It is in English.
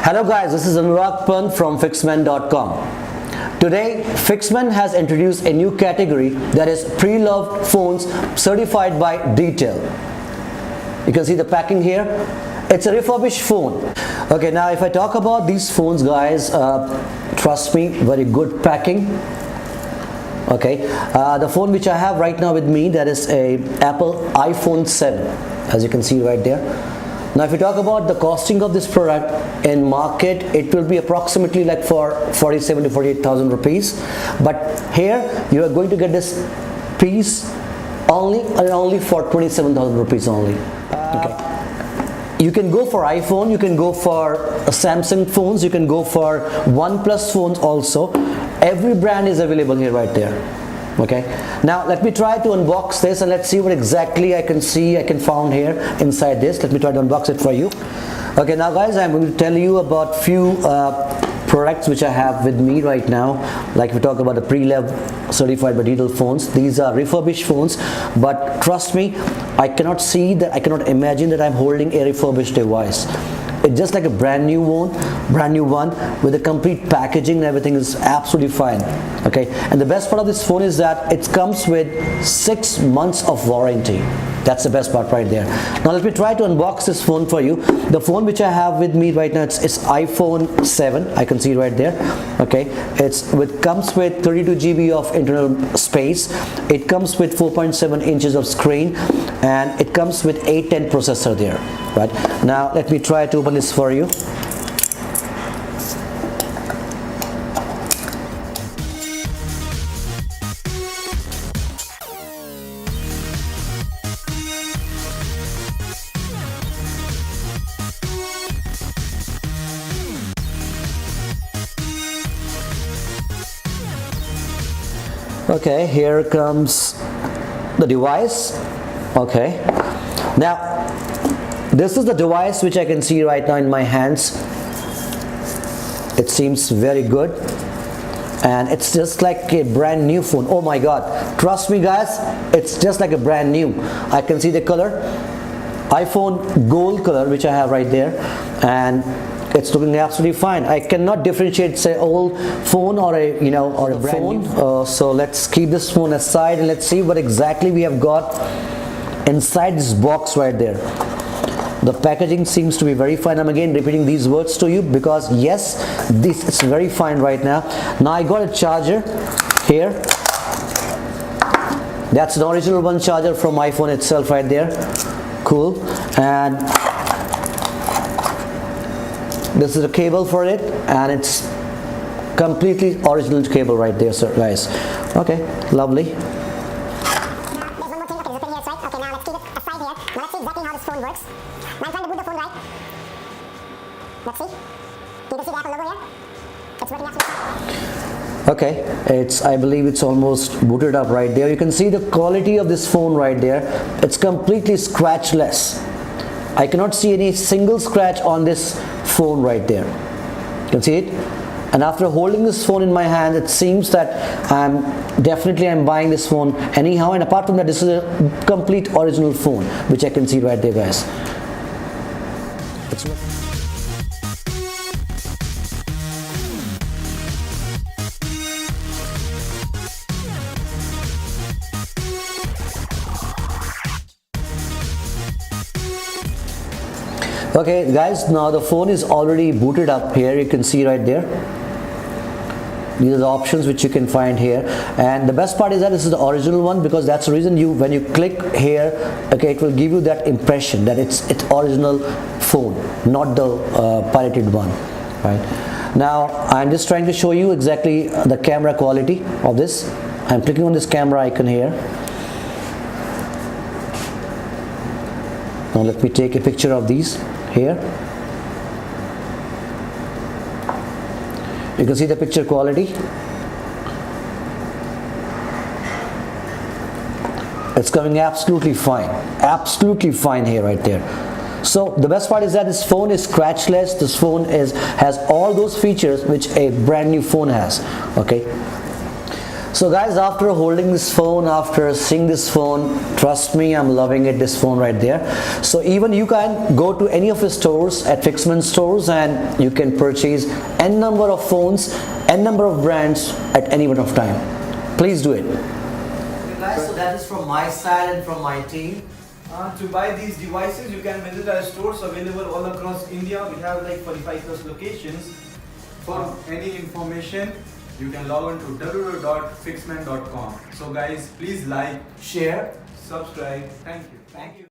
Hello guys, this is Anurag from Phixman.com. Today, Phixman has introduced a new category that is pre-loved phones certified by Detel. You can see the packing here. It's a refurbished phone. Okay, now if I talk about these phones, guys, trust me, very good packing. Okay, the phone which I have right now with me, that is a Apple iPhone 7, as you can see right there. Now if you talk about the costing of this product in market, it will be approximately like for 47 to 48,000 rupees, but here you are going to get this piece only for 27,000 rupees only. Okay. You can go for iPhone, you can go for Samsung phones, you can go for OnePlus phones also. Every brand is available here right there. Okay, now let me try to unbox this and let's see what exactly I can found here inside this. Let me try to unbox it for you. Okay, now guys, I'm going to tell you about few products which I have with me right now. Like we talk about the PreLoved certified by Detel phones. These are refurbished phones, but trust me, I cannot imagine that I'm holding a refurbished device. It's just like a brand new one with the complete packaging and everything is absolutely fine. Okay, and the best part of this phone is that it comes with 6 months of warranty. That's the best part right there. Now let me try to unbox this phone for you. The phone which I have with me right now, it's iPhone 7. I can see right there. Okay, comes with 32 GB of internal space. It comes with 4.7 inches of screen, and it comes with A10 processor there. Right now, let me try to open this for you. Okay, here comes the device. Okay, now this is the device which I can see right now in my hands. It seems very good, and it's just like a brand new phone. Oh my god, trust me guys, it's just like a brand new. I can see the color, iPhone gold color, which I have right there, and it's looking absolutely fine. I cannot differentiate, say, old phone or a brand new. So let's keep this phone aside and let's see what exactly we have got inside this box right there. The packaging seems to be very fine. I'm again repeating these words to you because yes, this is very fine right now. Now I got a charger here. That's the original one charger from iPhone itself right there. Cool. And this is a cable for it, and it's completely original cable right there, sir, guys. Okay, lovely. There's one more thing. Okay, there's a pin here, right? Okay, now let's keep it aside here. Now let's see exactly how this phone works. Now I'm trying to boot the phone right. Let's see. You can see the Apple logo here. It's working absolutely fine. Okay, I believe it's almost booted up right there. You can see the quality of this phone right there. It's completely scratchless. I cannot see any single scratch on this phone right there. You can see it. And after holding this phone in my hand, it seems that I'm buying this phone anyhow. And apart from that, this is a complete original phone, which I can see right there, guys. Okay guys, now the phone is already booted up here. You can see right there. These are the options which you can find here, and the best part is that this is the original one, because that's the reason when you click here, okay, it will give you that impression that it's original phone, not the pirated one. Right now I'm just trying to show you exactly the camera quality of this. I'm clicking on this camera icon here. Now let me take a picture of these here. You can see the picture quality. It's coming absolutely fine here right there. So the best part is that this phone is scratchless. This phone has all those features which a brand new phone has. Okay, So guys, after holding this phone, after seeing this phone, trust me, I'm loving it, this phone right there. So even you can go to any of the stores at Phixman stores and you can purchase n number of phones, n number of brands at any one of time. Please do it. Okay guys, so that is from my side and from my team. To buy these devices, you can visit our stores available all across India. We have like 45 plus locations. For any information, you can log on to www.phixman.com. So guys, please like, Share. subscribe. Thank you.